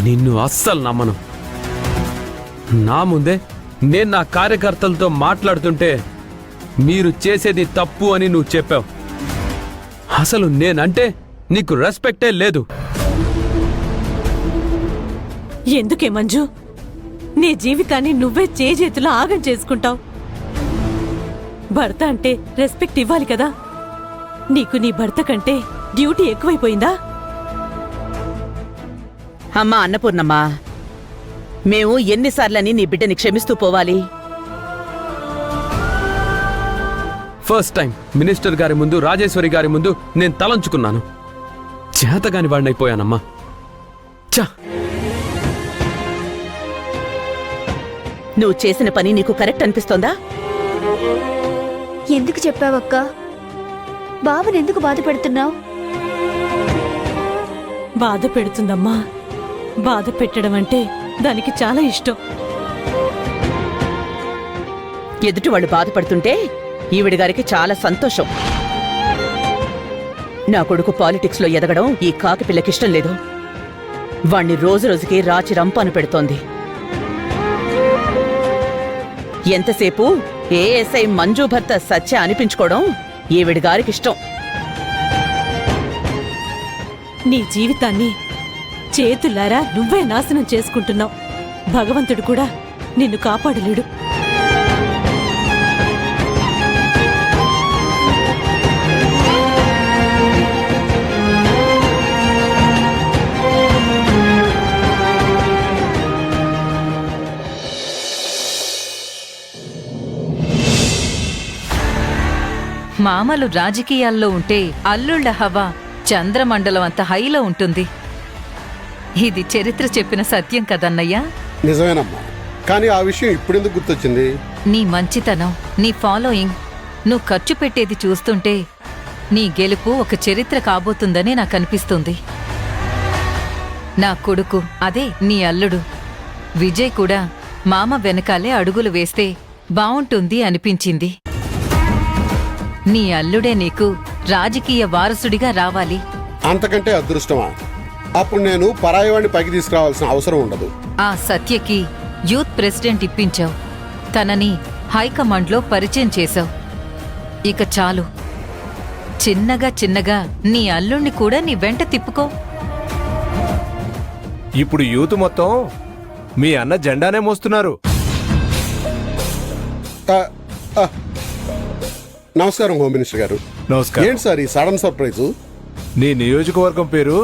నిన్ను అస్సలు నమ్మను. నా ముందే నేను నా కార్యకర్తలతో మాట్లాడుతుంటే మీరు చేసేది తప్పు అని నువ్వు చెప్పావు. అసలు నేనంటే నీకు రెస్పెక్టే లేదు. ఎందుకే మంజు, నీ జీవితాన్ని నువ్వే చేతులు ఆగం చేసుకుంటావు. భర్త అంటే రెస్పెక్ట్ ఇవ్వాలి కదా. నీకు నీ భర్త కంటే డ్యూటీ ఎక్కువైపోయిందా? అమ్మా అన్నపూర్ణమ్మా, మేము ఎన్నిసార్లని నీ బిడ్డని క్షమిస్తూ పోవాలి? ఫస్ట్ టైం మినిస్టర్ గారి ముందు, రాజేశ్వరి గారి ముందు నేను తలంచుకున్నాను. చేతగాని వాడినైపోయానమ్మా. చా, నువ్వు చేసిన పని నీకు కరెక్ట్ అనిపిస్తోందా? ఎందుకు చెప్పావక్క? బాబునెందుకు బాధ పెడుతున్నావు? బాధ పెడుతుందమ్మా. బాధ పెట్టడం అంటే దానికి చాలా ఇష్టం. ఎదుటి వాళ్ళు బాధపడుతుంటే ఈవిడి గారికి చాలా సంతోషం. నా కొడుకు పాలిటిక్స్ లో ఎదగడం ఈ కాకి పిల్లకిష్టం లేదు. వాణ్ణి రోజు రోజుకి రాచి రంపాను పెడుతోంది. ఎంతసేపు ఏఎస్ఐ మంజు భర్త సత్య అనిపించుకోవడం ఈవిడి గారికిష్టం. నీ జీవితాన్ని చేతులారా నువ్వే నాశనం చేసుకుంటున్నావు. భగవంతుడు కూడా నిన్ను కాపాడలేడు. మామలు రాజకీయాల్లో ఉంటే అల్లుళ్ల హవా చంద్రమండలం అంత హైలో ఉంటుంది. ఇది చరిత్ర చెప్పిన సత్యం కదన్నయ్యా. నిజమేనమ్మా, కానీ ఆ విషయం ఇప్పుడెందుకు గుర్తొచ్చింది? నీ మంచితనం, నీ ఫాలోయింగ్, నువ్వు ఖర్చు పెట్టేది చూస్తుంటే నీ గెలుపు ఒక చరిత్ర కాబోతుందని నాకనిపిస్తుంది. నా కొడుకు, అదే నీ అల్లుడు విజయ్ కూడా మామ వెనకాలే అడుగులు వేస్తే బావుంటుంది అనిపించింది. నీ అల్లుడే నీకు రాజకీయ వారసుడిగా రావాలి. అంతకంటే అదృష్టమా? అప్పుడు నేను పరాయివాడిని పైకి తీసుకురావాల్సిన అవసరం ఉండదు. ఆ సత్యకి యూత్ ప్రెసిడెంట్ ఇప్పించావు, తనని హైకమాండ్లో పరిచయం చేశావు. ఇక చాలు, చిన్నగా చిన్నగా నీ అల్లుణ్ణి కూడా నీ వెంట తిప్పుకో. ఇప్పుడు యూత్ మొత్తం మీ అన్న జెండానే మోస్తున్నారు. నమస్కారం హోమ్ మినిస్టర్ గారు. నమస్కారం. ఏంటి సార్ ఈ సడన్ సర్ప్రైజు? నీ నియోజకవర్గం పేరు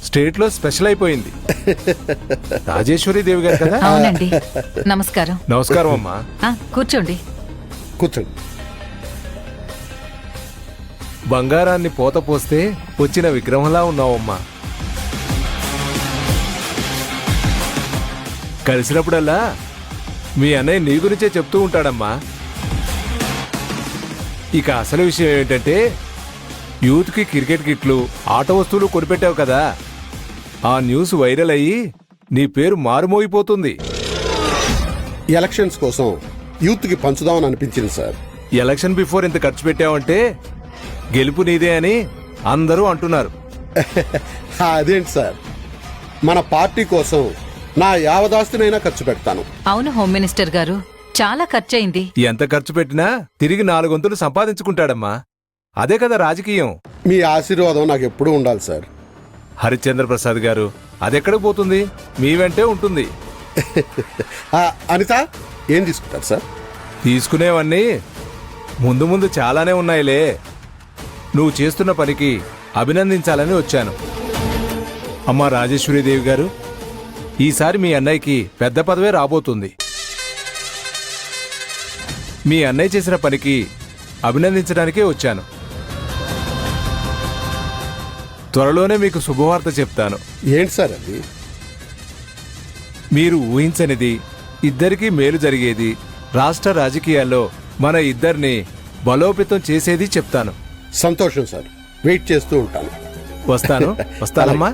స్టేట్ లో స్పెషల్ అయిపోయింది. రాజేశ్వరి దేవి గారు కదా? అవునండి. నమస్కారం. నమస్కారం అమ్మా. కూర్చోండి. కూర్చోండి. బంగారాన్ని పోత పోస్తే వచ్చిన విగ్రహంలా ఉన్నావమ్మా. కలిసినప్పుడల్లా మీ అన్నయ్య నీ గురించే చెప్తూ ఉంటాడమ్మా. ఇక అసలు విషయం ఏమిటంటే, యూత్కి క్రికెట్ కిట్లు, ఆట వస్తువులు కొనిపెట్టావు కదా, ఆ న్యూస్ వైరల్ అయ్యి నీ పేరు మారుమోగిపోతుంది. ఎలక్షన్స్ కోసం యూత్కి పంచుదామని అనిపించింది సార్. ఎలక్షన్ బిఫోర్ ఇంత ఖర్చు పెట్టావంటే గెలుపు నీదే అని అందరూ అంటున్నారు. అదేంటి సార్, మన పార్టీ కోసం నా యావదాస్తినైనా ఖర్చు పెడతాను. అవును హోమ్ మినిస్టర్ గారు, చాలా ఖర్చయింది. ఎంత ఖర్చు పెట్టినా తిరిగి 4 వంతులు సంపాదించుకుంటాడమ్మా. అదే కదా రాజకీయం. మీ ఆశీర్వాదం నాకు ఎప్పుడూ ఉండాలి సార్. హరిశ్చంద్ర ప్రసాద్ గారు, అదెక్కడికి పోతుంది? మీ వెంటే ఉంటుంది. అనిత ఏం తీసుకుంటారు సార్? తీసుకునేవన్నీ ముందు ముందు చాలానే ఉన్నాయిలే. నువ్వు చేస్తున్న పనికి అభినందించాలని వచ్చాను. అమ్మా రాజేశ్వరీదేవి గారు, ఈసారి మీ అన్నయ్యకి పెద్ద పదవే రాబోతుంది. మీ అన్నయ్య చేసిన పనికి అభినందించడానికే వచ్చాను. త్వరలోనే మీకు శుభవార్త చెప్తాను. ఏంటి సార్ అది? మీరు ఊహించనిది, ఇద్దరికీ మేలు జరిగేది, రాష్ట్ర రాజకీయాల్లో మన ఇద్దరిని బలోపేతం చేసేది చెప్తాను. సంతోషం సార్, వెయిట్ చేస్తూ ఉంటాను. వస్తానమ్మా.